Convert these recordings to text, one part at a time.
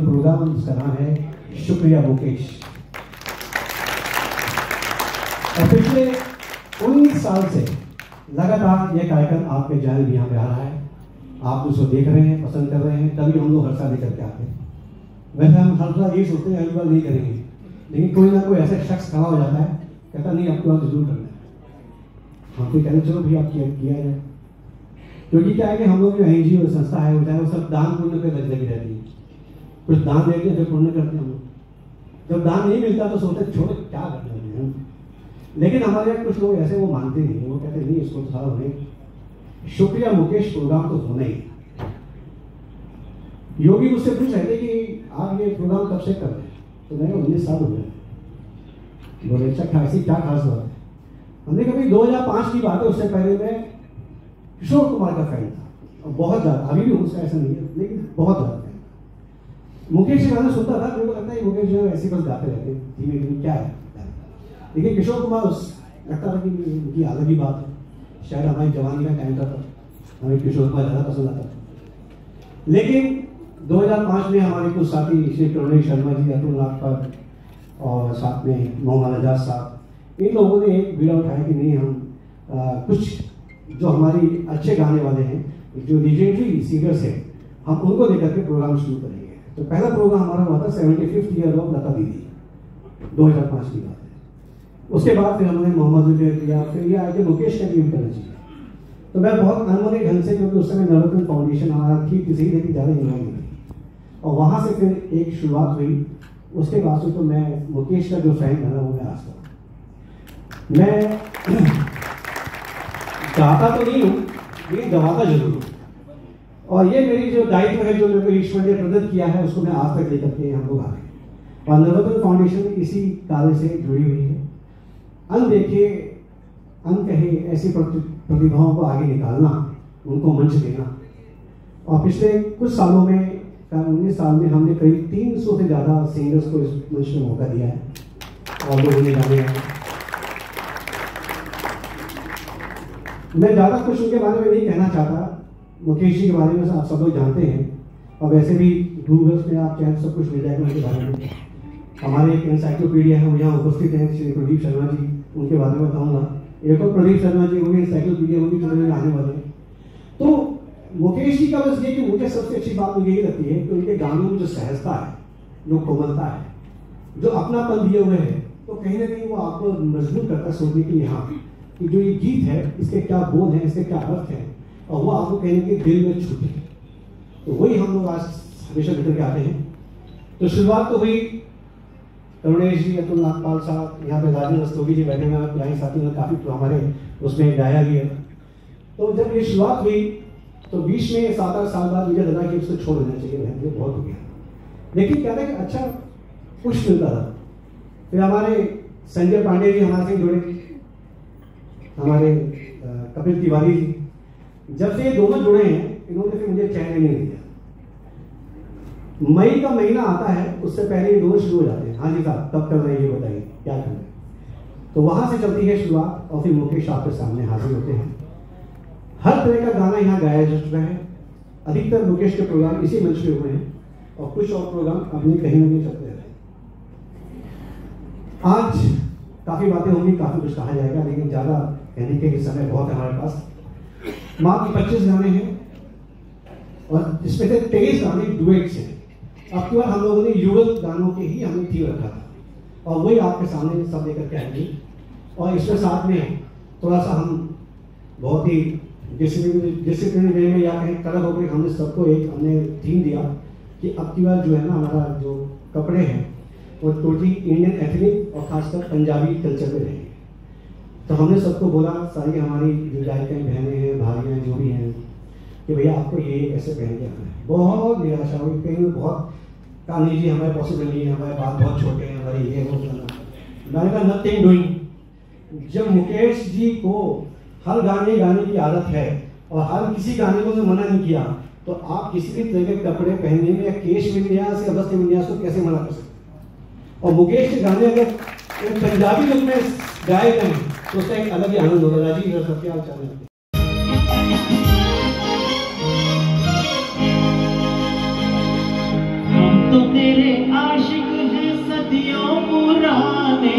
Programme जिसका नाम है शुक्रिया मुकेश। और पिछले 19 साल से लगातार यह कार्यक्रम आपके जान भी यहाँ पे आ रहा है। आप उसको देख रहे हैं, पसंद कर रहे हैं, तभी हम लोग हर साल लेकर के आते हैं। वैसे हम हर साल ये सोचते हैं अगली बार नहीं करेंगे, लेकिन कोई ना कोई ऐसा शख्स खड़ा हो जाता है, कहता नहीं आपको बात जरूर करना है। हम तो कहते चलो भी आप किया जाए, क्योंकि क्या है कि हम लोग जो NGO संस्था है वो चाहे वो सब दान पुण्य पे लगी रहती है। कुछ दान देते हैं फिर पुण्य करते हैं हम लोग। जब दान नहीं मिलता तो सोचते छोड़ो क्या करना है। लेकिन हमारे यहाँ कुछ लोग ऐसे वो मानते नहीं, वो कहते नहीं इसको तो सारा होने शुक्रिया मुकेश प्रोग्राम तो होना ही। योगी मुझसे पूछ रहे थे कि आप ये प्रोग्राम कब से कर रहे हैं, तो मैंने 19 साल हो गए। बोले अच्छा खासी क्या खास बात है। हमने कभी 2005 की बात है, उससे पहले मैं किशोर कुमार का फैन था, और बहुत ज़्यादा, अभी भी हूँ उसका ऐसा नहीं है, लेकिन बहुत ज़्यादा फैन था। मुकेश के गाने सुनता था, मेरे को लगता है मुकेश जो है ऐसे बस गाते रहते हैं धीमे धीमे क्या है। लेकिन किशोर कुमार लगता था कि उनकी अलग ही बात है। शायद हमारी जवानी का टाइम था, हमें किशोर कुमार ज़्यादा पसंद आता था। लेकिन 2005 में हमारे कुछ साथी श्री करुणेश शर्मा जी, अतुल नागपर और साथ में मोहम्मद आजाद साहब, इन लोगों ने एक बीड़ा उठाया कि नहीं हम कुछ जो हमारी अच्छे गाने वाले हैं, जो लीजेंडरी सिंगर्स हैं, हम उनको लेकर के प्रोग्राम शुरू करेंगे। तो पहला प्रोग्राम हमारा हुआ था 75th ईयर ऑफ लता दीदी, 2005 की बात है। उसके बाद फिर हमने मोहम्मद जुबेर किया, फिर ये आया कि मुकेश का टीम करना चाहिए। तो मैं बहुत अनमोले ढंग से, क्योंकि उस समय नवरत्न फाउंडेशन हमारा ठीक किसी लेकिन ज़्यादा इन्वॉल्व नहीं थी, और वहाँ से फिर एक शुरुआत हुई। उसके बाद से तो मैं मुकेश का जो फैन था वो मैं आज तक मैं गाता तो नहीं हूँ, लेकिन गवाता जरूर हूँ। और ये मेरी जो दायित्व है, जो मेरे को ईश्वर ने प्रदत्त किया है, उसको मैं आज तक लेकर के हम लोग आ रहे हैं। और नवरत्न फाउंडेशन इसी कार्य से जुड़ी हुई है। अनदेखे अनकहे ऐसी प्रतिभाओं को आगे निकालना, उनको मंच देना। और पिछले कुछ सालों में, 19 साल में हमने करीब 300 से ज़्यादा सिंगर्स को इस मंच में मौका दिया है, और लोगों ने गाने हैं। मैं ज़्यादा कुछ उनके बारे में नहीं कहना चाहता। मुकेश जी के बारे में आप सब लोग जानते हैं, और वैसे भी गूगल्स में आप चाहे सब कुछ मिल जाएगा उनके बारे में। हमारे एक एनसाइक्लोपीडिया है, वो यहाँ उपस्थित हैं, श्री प्रदीप शर्मा जी, उनके बारे में बताऊंगा। एक और प्रदीप शर्मा जी, वो भी एनसाइक्लोपीडिया, उनकी चुनाव में आने वाले हैं। तो मुकेश जी का बस ये कि मुझे सबसे अच्छी बात मुझे यही लगती है कि उनके गानों में जो सहजता है, जो कोमलता है, जो अपनापन दिए हुए है, तो कहीं ना कहीं वो आपको मजबूर करता है सोचने की यहाँ कि जो ये गीत है इसके क्या बोल हैं, इसके क्या अर्थ है, और वो आपको कहीं ना कहीं दिल में छूटे। तो वही हम लोग आज हमेशा लेकर के आते हैं। तो शुरुआत तो हुई करुणेश जी, अतुल नागपाल साहब, यहाँ पे राजेंद्र रस्तोगी जी बैठे हुए, यहाँ साथी ने काफ़ी हमारे उसमें गाया भी है। तो जब ये शुरुआत हुई तो बीच में 7-8 साल बाद मुझे लगा कि उसको छोड़ देना चाहिए, मुझे बहुत हो गया। लेकिन क्या था कि अच्छा कुछ मिलता था। फिर हमारे संजय पांडे जी हमारे से जुड़े, हमारे कपिल तिवारी जी। जब से ये दोनों जुड़े हैं, इन्होंने फिर मुझे चैन नहीं दिया। मई का महीना आता है, उससे पहले ये दोनों शुरू हो जाते हैं। हाँ जी साहब, कब कर रहे हैं ये बताइए, क्या कर रहे हैं। तो वहां से चलती है शुरुआत, और फिर मुकेश आपके सामने हाजिर होते हैं। हर तरह का गाना यहाँ गाया जा चुका है। अधिकतर मुकेश के प्रोग्राम इसी मंच पे हुए हैं, और कुछ और प्रोग्राम अपने कहीं ना कहीं चलते रहते हैं। आज काफी बातें होंगी, काफी कुछ कहा जाएगा, लेकिन ज्यादा कहने के समय बहुत है हमारे पास। मात्र 25 गाने हैं, और इसमें से 23 गाने डुएट्स हैं। अब की बार हम लोगों ने युगल गानों के ही हमने थीम रखा था, और वही आपके सामने सब लेकर के आएंगे। और इसके साथ में थोड़ा सा हम बहुत ही डिसिप्लिन वे में या कहीं कड़क होकर हमने सबको एक हमने थीम दिया कि अब की बार जो है ना, हमारा जो कपड़े हैं वो टोटली इंडियन एथनिक और खासकर पंजाबी कल्चर में रहेंगे। तो हमने सबको बोला, सारी हमारी जो गायिकाएं बहनें हैं, भाइयाँ जो भी हैं, कि भैया आपको ये कैसे पहन के आना है। बहुत निराशा हुई, कहीं बहुत कहा नहीं जी हमारे पॉसिबल नहीं है, हमारे बात बहुत छोटे हैं, हमारे ये वो करना। मैंने कहा नथिंग डूइंग। जब मुकेश जी को हर गाने गाने की आदत है, और हर किसी गाने को मना नहीं किया, तो आप किसी भी तरह के कपड़े पहनने में या केश विन्यास या वस्त्र विन्यास को कैसे मना कर सकते। और मुकेश के गाने अगर पंजाबी लुक में गाए गए तो उसका एक अलग ही आनंद होगा। राजीव सर क्या चाह रहे हैं। हम तो तेरे आशिक हैं सदियों पुराने,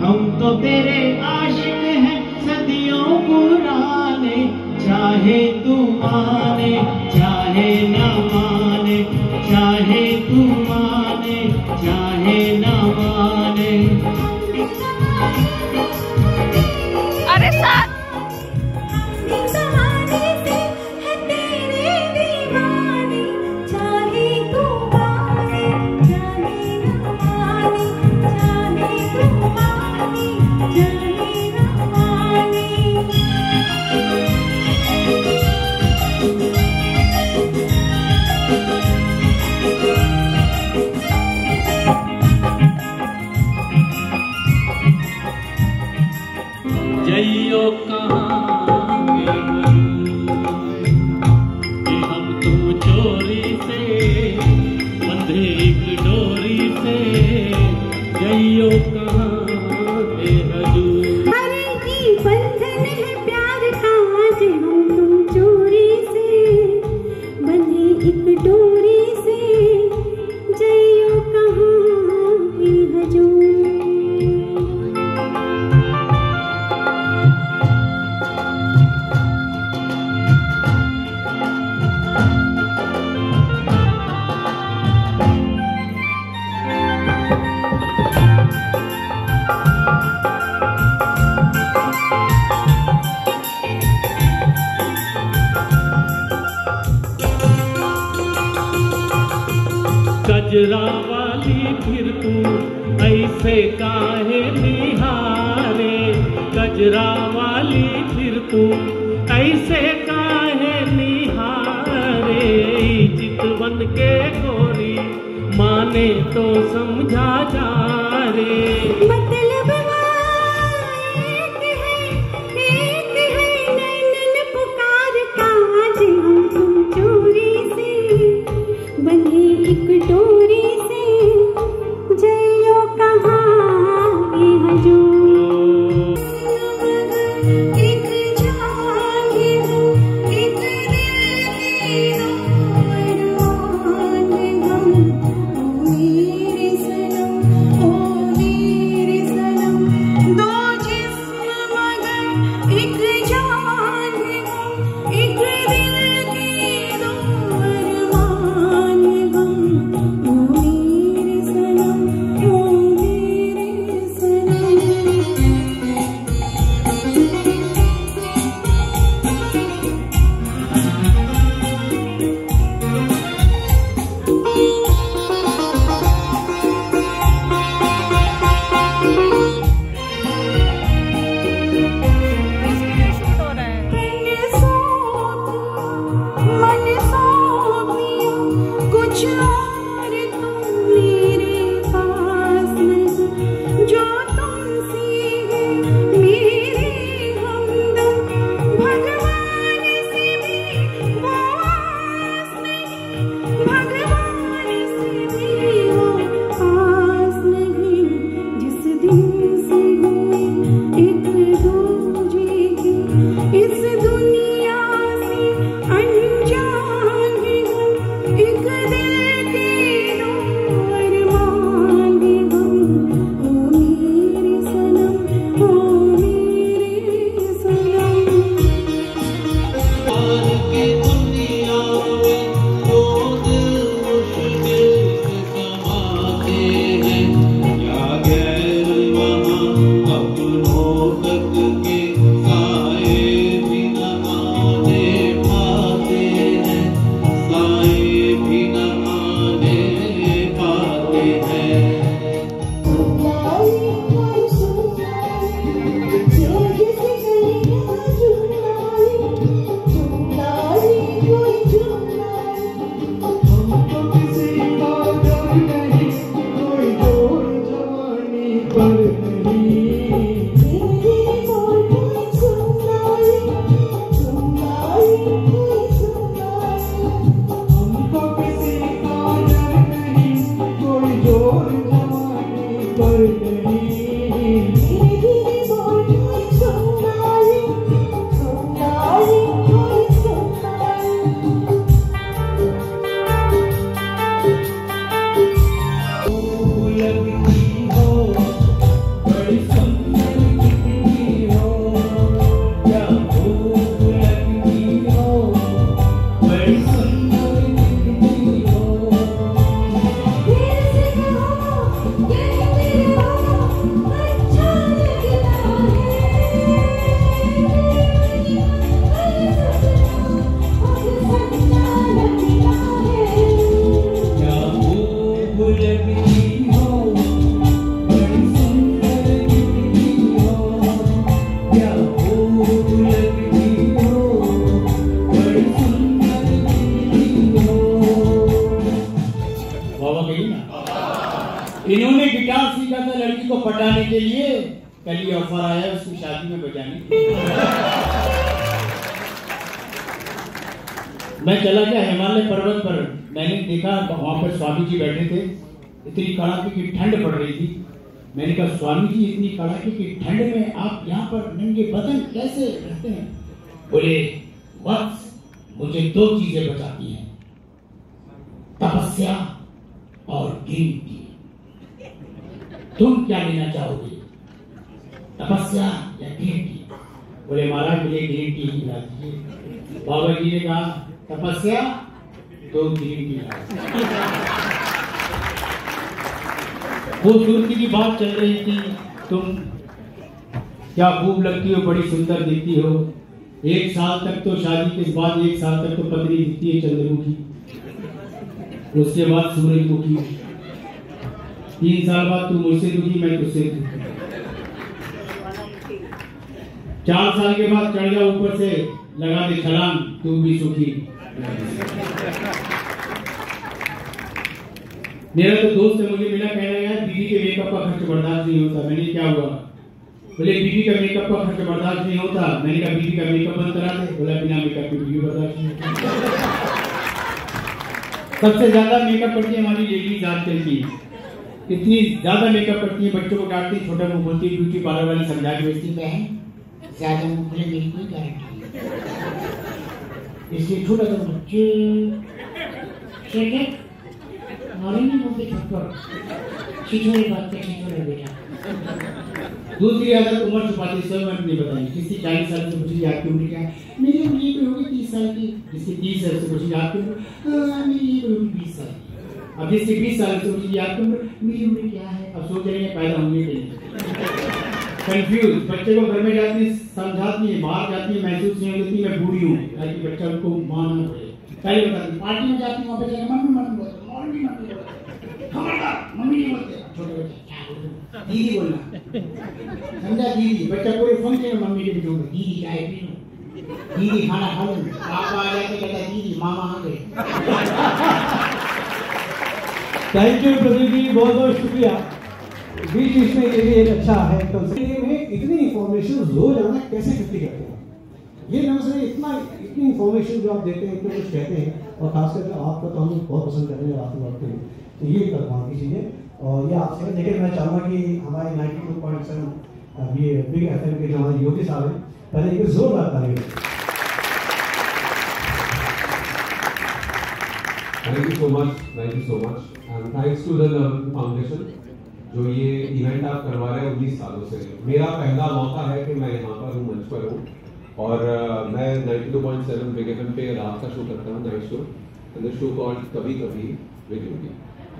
हम तो तेरे आशिक हैं सदियों पुराने। चाहे तू माने चाहे न माने, चाहे तू माने चाहे न माने। अरे साथ जइयो कहाँ कि हम तुम चोरी से बंधे एक डोरी से, जइयो कहाँ के हजूर। अरे ये बंधन है प्यार का, आज हम तुम चोरी से बंधे एक डोरी से, जइयो कहाँ के हजूर। गजरा वाली फिर तू ऐसे काहे निहारे, गजरा वाली फिर तू ऐसे काहे निहारे। चितवन के गोरी माने तो समझा जा रे, मतलब एक है नैनन पुकार का, आज हम तुम चोरी से बंधे एक डोरी से, जइयो कहाँ के हजूर। एक जागे हो एक दिल की अरमान हम, ओ मेरे सनम ओ मेरे सनम। दो जिस्म मगर एक जान हो, एक दिल की दो अरमान हम, ओ मेरे सनम ओ मेरे सनम। मन सौंप लिया कुछ और तुम मेरे पास नहीं, जो तुमसे है मेरे हमदम, भगवान से भी वो आस नहीं, भगवान से भी वो आस नहीं। जिस दिन से हुए एक दूजे की इस दुनिया से अनजान हैं हम, एक दिल के दो अरमान हैं हम, ओ मेरे सनम ओ मेरे सनम। और की दुनिया में दो दिल मुश्किल से समाते हैं, या गैर वहाँ अपनों तक के साए भी न आने पाते हैं, साए भी न आने पाते हैं। के लिए कल ही ऑफर आया उसकी शादी में बजाने। मैं चला गया हिमालय पर्वत पर, मैंने देखा वहां पर स्वामी जी बैठे थे, इतनी कड़ाके की ठंड पड़ रही थी। मैंने कहा स्वामी जी इतनी कड़ाके की ठंड में आप यहाँ पर नंगे बदन कैसे रहते हैं? बोले वत्स, मुझे दो चीजें बचाती हैं, तपस्या और ग्रीन टी। तुम क्या लेना चाहोगे, तपस्या या ग्रीन टी? बोले महाराज मुझे ग्रीन टी ही पिला दीजिए। बाबा जी ने कहा तपस्या तो ग्रीन टी ला। खूबसूरती की बात चल रही थी, तुम क्या खूब लगती हो, बड़ी सुंदर दिखती हो। 1 साल तक तो शादी के बाद 1 साल तक तो पत्नी दिखती है चंद्रमुखी, उसके बाद सूरजमुखी, 3 साल बाद तू मुझसे दुखी मैं तुझसे दुखी, 4 साल के बाद चढ़ जा ऊपर से लगा दे छलांग, तू भी सुखी। मेरा तो दोस्त है, मुझे मिला, कह रहा है यार बीवी के मेकअप का खर्च बर्दाश्त नहीं होता। मैंने क्या हुआ? बोले बीवी का मेकअप का खर्च बर्दाश्त नहीं होता। मैंने कहा बीवी का मेकअप बंद करा दे। बोला बिना मेकअप की बीवी बर्दाश्त नहीं होता। सबसे ज्यादा मेकअप करती है हमारी लेडीज आजकल की, इतनी ज्यादा मेकअप करती है, बच्चों को डांटती, छोटा मुंह बोलती, ब्यूटी पार्लर वाली समझा के बेचती है, ज्यादा मुंह खुले मेरी कोई गारंटी नहीं, इसलिए छोटा सा बच्चे मारेंगे मुझे थप्पड़, छिछोरे बात के छिछोरे बेटा। दूसरी आदत उम्र छुपाती, सब मैं नहीं बताई। किसी 40 साल से पूछी आपकी उम्र क्या है? मेरी उम्र ये होगी 30 साल की। किसी 30 साल से पूछी आपकी उम्र, मेरी ये होगी 20 साल की। अब जिससे 20 साल से पूछी आपकी उम्र, मेरी उम्र क्या है? अब सोच रहे हैं पैदा होने के लिए कंफ्यूज। बच्चे को घर में जाती समझाती है, बाहर जाती है महसूस नहीं होती मैं बूढ़ी हूँ, ताकि बच्चा उनको माना पड़े। पहले बताती पार्टी में जाती वहाँ पे जाकर मम्मी मम्मी बोलते, मम्मी मम्मी बोलते, खबरदार मम्मी नहीं बोलते। छोटे बच्चे क्या बोलते, दीदी बोलना, समझा? दीदी। बच्चा पूरे फंक्शन में मम्मी के भी बोलता, दीदी चाय पी लो, दीदी खाना खा लो। पापा आ जाके कहता दीदी मामा आ गए। थैंक यू प्रदीप जी, बहुत बहुत शुक्रिया। बीच इसमें ये भी एक अच्छा है में इतनी इंफॉर्मेशन रोजाना कैसे इकट्ठी करते हैं, ये मैं समझ इतनी इंफॉर्मेशन जो आप देते हैं, इतना कुछ कहते हैं, और खासकर आपका तो हम बहुत पसंद कर रहे हैं आपकी बात करें, तो ये कमाल की चीज़ें। और ये आपसे लेकिन मैं चाहूँगा कि हमारे 92.7 ये बिग FM के जो हमारे योगी साहब हैं, पहले एक जोरदार तारीफ। Thank you so much and thanks to the foundation जो ये इवेंट आप करवा रहे हैं 19 सालों से। मेरा पहला मौका है कि मैं यहाँ पर हूँ, मंच पर हूँ, और मैं 92.7 बिग FM पे रात का शो करता हूँ, night show, the show called कभी कभी विद योगी,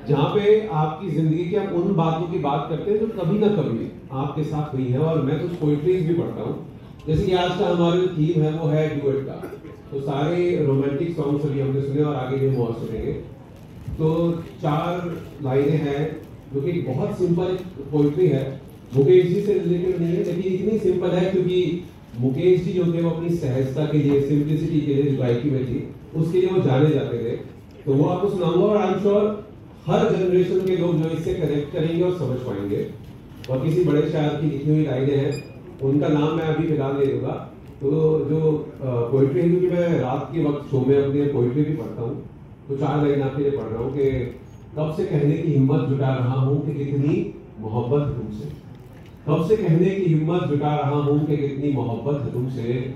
जहाँ पे आपकी जिंदगी की आप उन बातों की बात करते हैं जो कभी ना कभी आपके साथ हुई है। और मैं कुछ पोइट्रीज भी पढ़ता हूँ, जैसे कि आज का हमारा जो थीम है वो है डुएट का, तो सारे रोमांटिक सॉन्ग्स अभी हमने सुने और आगे भी हम और सुनेंगे। तो 4 लाइनें हैं जो कि बहुत सिंपल पोइट्री है, मुकेश जी से रिलेटेड नहीं है, लेकिन इतनी सिंपल है क्योंकि मुकेश जी जो थे वो अपनी सहजता के लिए, सिंप्लिसिटी के लिए जो गायकी में थी, उसके लिए वो जाने जाते थे। तो वो आपको सुनाऊंगा और I am sure her generation के लोग जो इससे कनेक्ट करेंगे और समझ पाएंगे। और किसी बड़े शायर की लिखी हुई लाइनें हैं, उनका नाम मैं अभी फिलहाल ले दूंगा। तो जो पोइट्री है, क्योंकि मैं रात के वक्त शो में अपनी पोइट्री भी पढ़ता हूँ, तो 4 लाइन आपके लिए पढ़ रहा हूँ कि कब से कहने की हिम्मत जुटा रहा हूँ कि कितनी मोहब्बत है तुमसे, कब से कहने की हिम्मत जुटा रहा हूँ कि कितनी मोहब्बत है तुमसे,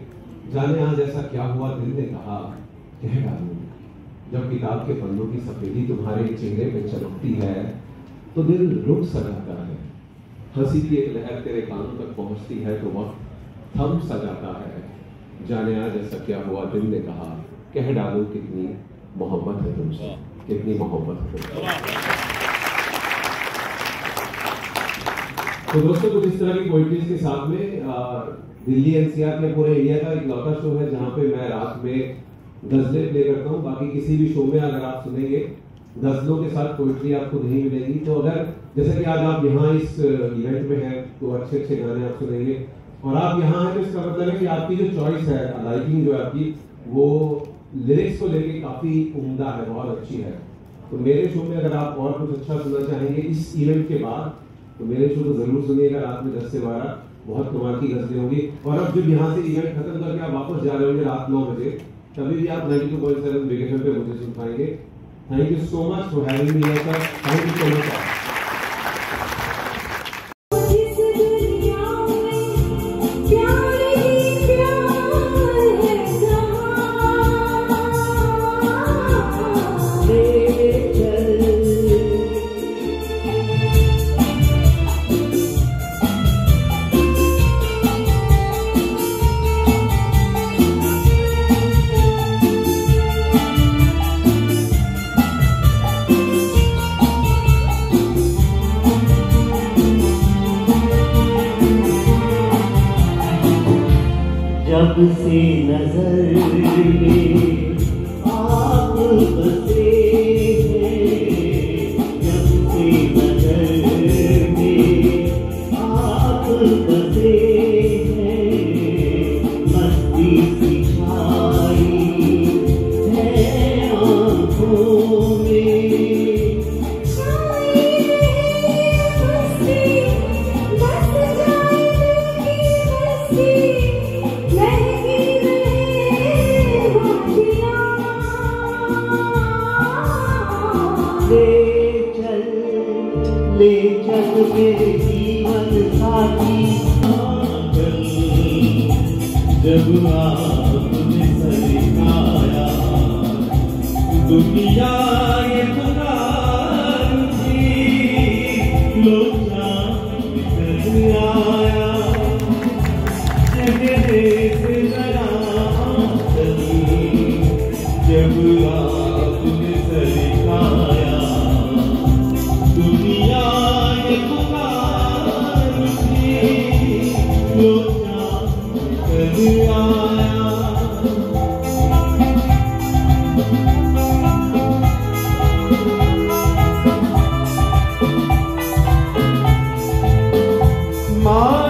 जाने आज ऐसा क्या हुआ दिल ने कहा कह डालूं, जब किताब के पन्नों की सफेदी तुम्हारे चेहरे पे चमकती है तो दिल रुक सा जाता है, हंसी की एक लहर तेरे कानों तक पहुंचती है तो वक्त थम सा जाता है, जाने आज ऐसा क्या हुआ दिल ने कहा कह डालूं कितनी मोहब्बत है तुमसे, कितनी मोहब्बत है तुमसे। तो दोस्तों कुछ इस तरह की पोइट्रीज के साथ में दिल्ली एनसीआर के पूरे इंडिया का एक लौता शो है जहां पे मैं रात में गजलें प्ले करता हूं। बाकी किसी भी शो में अगर आप सुनेंगे गजलों के साथ पोइट्री आपको नहीं मिलेगी। तो अगर जैसे कि आज आप यहाँ इस इवेंट में हैं तो अच्छे अच्छे गाने आप सुनेंगे, और आप यहाँ हैं तो इसका मतलब है कि आपकी जो चॉइस है, लाइकिंग जो है आपकी, वो लिरिक्स को लेके काफी उम्दा है, बहुत अच्छी है। तो मेरे शो में अगर आप और कुछ अच्छा सुनना चाहेंगे इस इवेंट के बाद, तो मेरे शो को जरूर सुनिएगा रात में 10 से 12, बहुत कमाल की गजलें होंगी। और अब जब यहाँ से इवेंट खत्म करके आप वापस जा रहे होंगे रात 9 बजे, तभी भी आप 92.7 बिग एफएम पे मुझे सुन पाएंगे। Thank you so much for having me here sir, thank you so much. जब से नजर में आप बसे हैं, जब से नजर में आप बसे हैं, मस्ती सी छाई है आँखों में। ले चल मेरे जीवन साथी, जब आपने सरकाया दुनिया ये पुकार थी, लोग निकल आया चेहरे से जरा जब आपने सरकाया दुनिया ये पुकार थी, लोग निकल आया। माँ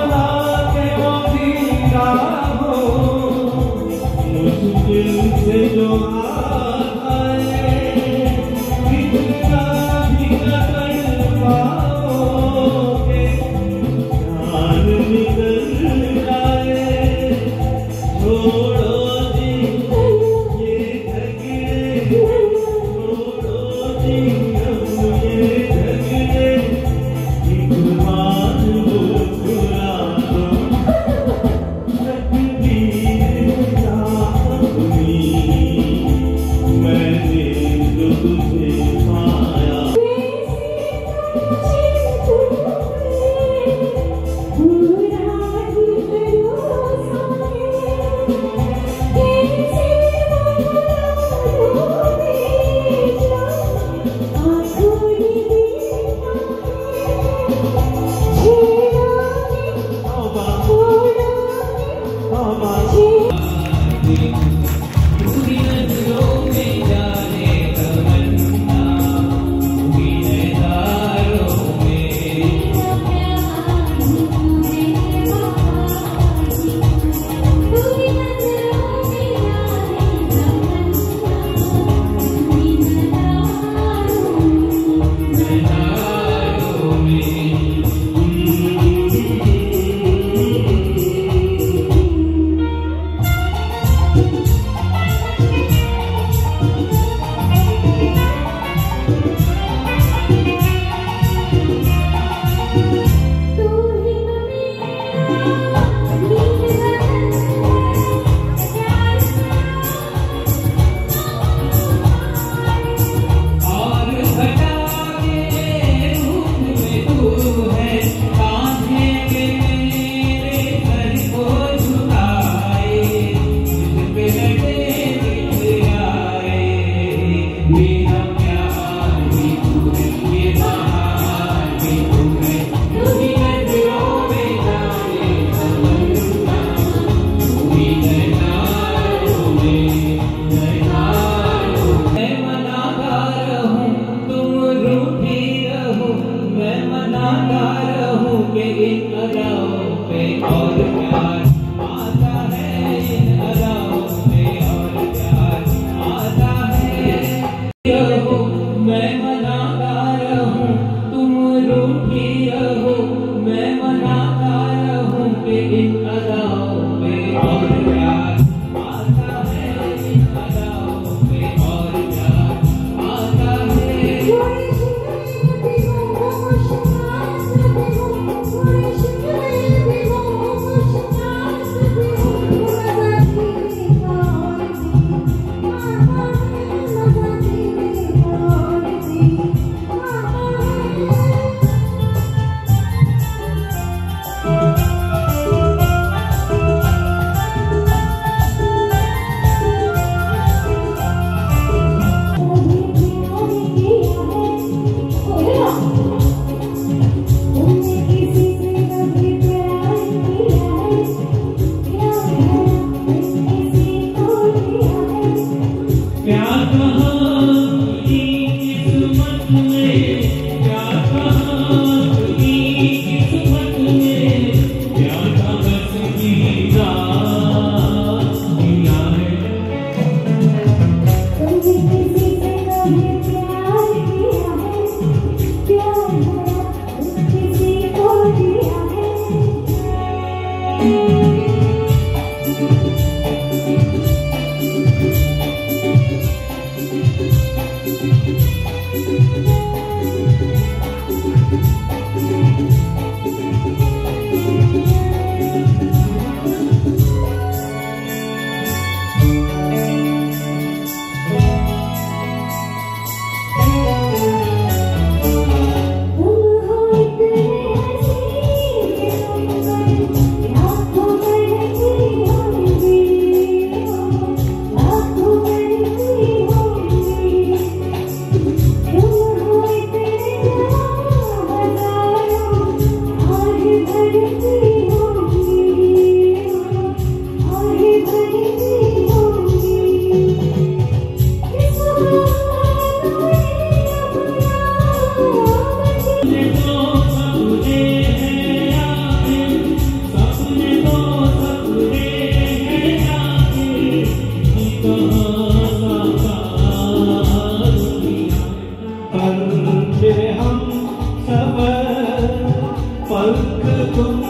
तुम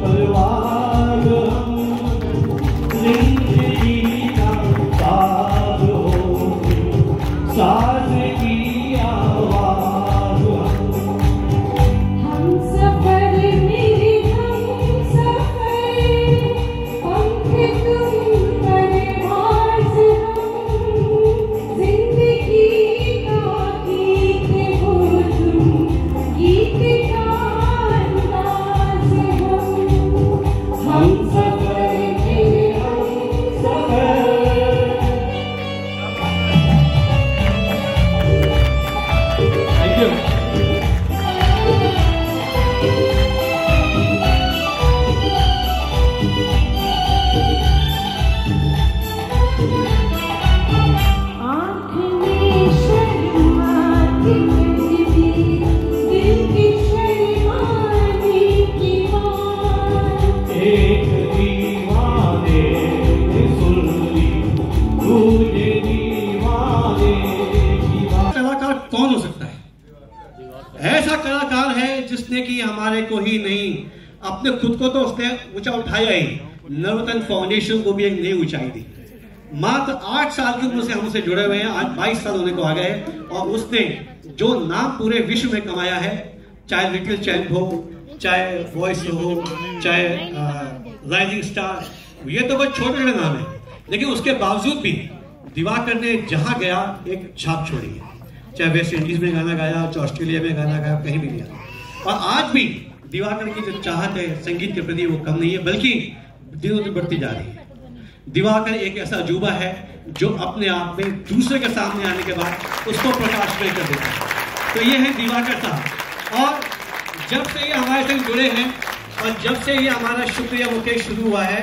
परवाज़ हम, जिंदगी का साज हो, साज की आवाज़ हम सफर मेरे हम सफर, पंख तुम परवाज़ हम, जिंदगी का गीत हो तुम, गीत का अंदाज़ हम सफर मेरे हम सफर। Thank you. आँख में शर्माती मेरी, दिल की शर्माने की बात। एक दीवाने ने सुन ली, दूजे दीवाने की बात। कलाकार कौन हो सकता है? ऐसा कलाकार है जिसने कि हमारे को ही नहीं, अपने खुद को तो उसने ऊंचा उठाया ही, नवरत्न फाउंडेशन को भी एक नई ऊंचाई दी। मात्र 8 साल की उम्र से हमसे जुड़े हुए हैं, आज 22 साल होने को आ गए, और उसने जो नाम पूरे विश्व में कमाया है, चाहे लिटिल चैंप हो, चाहे वॉइस हो, चाहे राइजिंग स्टार, ये तो बहुत छोटे छोटे नाम है, लेकिन उसके बावजूद भी दिवाकर ने जहां गया एक छाप छोड़ी है। चाहे वेस्ट इंडीज में गाना गाया, चाहे ऑस्ट्रेलिया में गाना गाया, कहीं भी गया, और आज भी दिवाकर की जो चाहत है संगीत के प्रति वो कम नहीं है, बल्कि दिनों दिन बढ़ती जा रही है। दिवाकर एक ऐसा अजूबा है जो अपने आप में दूसरे के सामने आने के बाद उसको प्रकाशमय कर देता है। तो ये है दिवाकर साहब, और जब से ये हमारे संग जुड़े हैं और जब से ये हमारा शुक्रिया मुकेश शुरू हुआ है,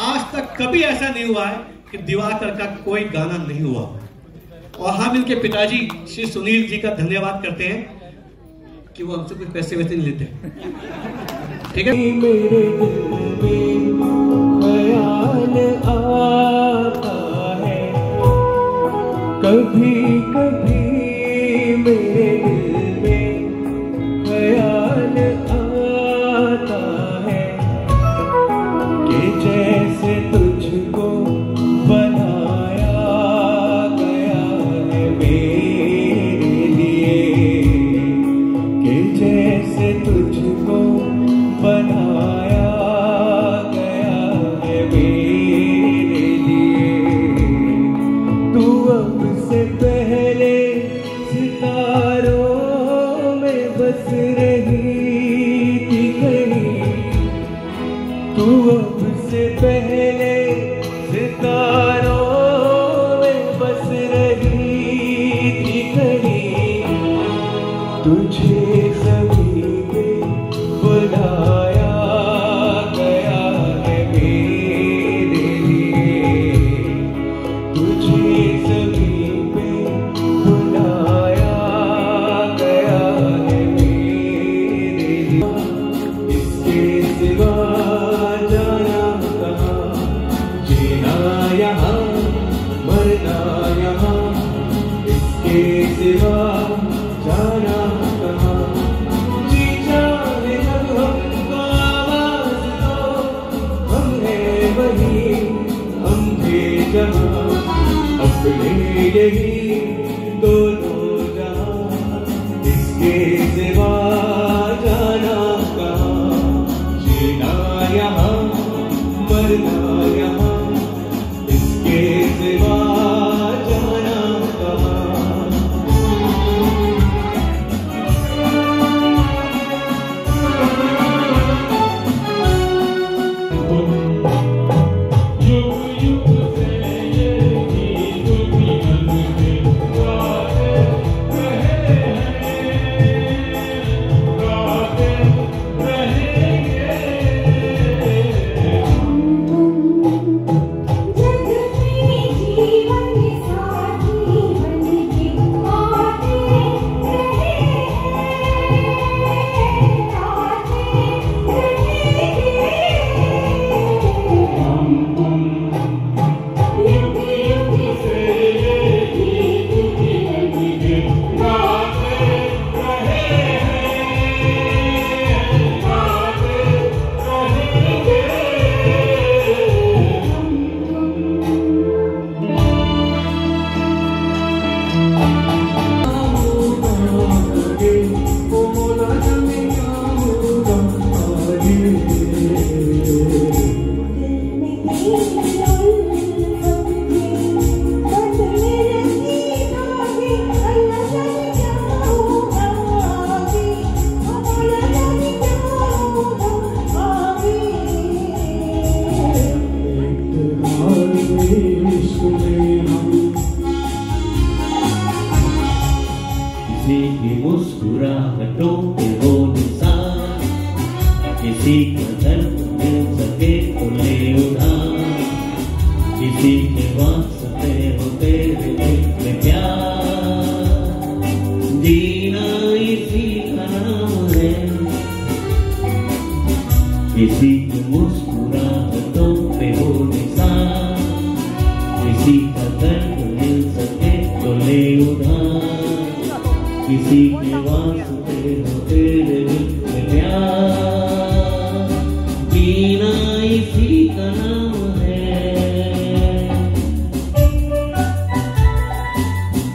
आज तक कभी ऐसा नहीं हुआ है कि दिवाकर का कोई गाना नहीं हुआ। और हम इनके पिताजी श्री सुनील जी का धन्यवाद करते हैं कि वो हमसे कुछ पैसे वैसे नहीं लेते, ठीक है। मेरे दिल में ख्याल आता है, कभी कभी मेरे दिल में ख्याल आता है कि जैसे तुझको बनाया गया है मेरे लिए, कि जैसे तुझको बनाया गया है मेरे लिए। तू अब से पहले सितारों में बस रही थी कहीं, तू अब से पहले सितारों में बस रही थी कहीं, तुझे सभी पे बुलाया गया है मेरे लिए, तुझे सभी पे बुलाया गया है मेरे लिए। इसके सिवा जाना कहाँ, जीना यहाँ मरना यहाँ, इसके सिवा जाना कहाँ, जी जाने जब हमको आवाज़ दो, हम हैं वही हम थे जहाँ, अपने यही दोनों जहाँ, इसके सिवा जाना कहाँ, जीना यहाँ मरना यहाँ, इसके सिवा जाना कहाँ। तुम किसी का दर्द मिल सके तो ले उधार, किसी के वास्ते हो तेरे दिल में प्यार, जीना इसी का नाम है, किसी की मुस्कुराहटों पे हो निशान, किसी का दर्द मिल सके तो ले उधार, किसी के वास्ते हो तेरे दिल में प्यार, जीना इसी का नाम है।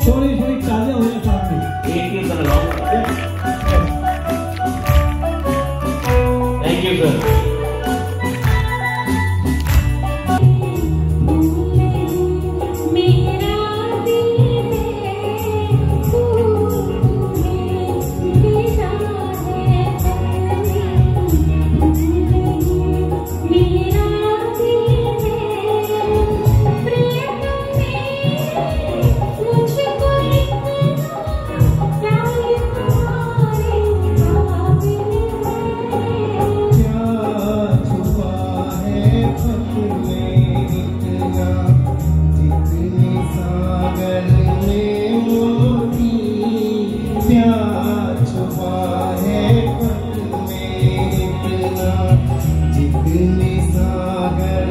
थोड़ी थोड़ी तालियां होने साथ में एक ही तरह गाओ। Thank you sir. मेरा दिल मेरा है मेरा दिल प्रेम मुझको इतना तुम्हारे काबिल क्या छुपा है पथ में इतना, जितने सागर में मोती, क्या छुपा है पथ में इतना, जितने सागर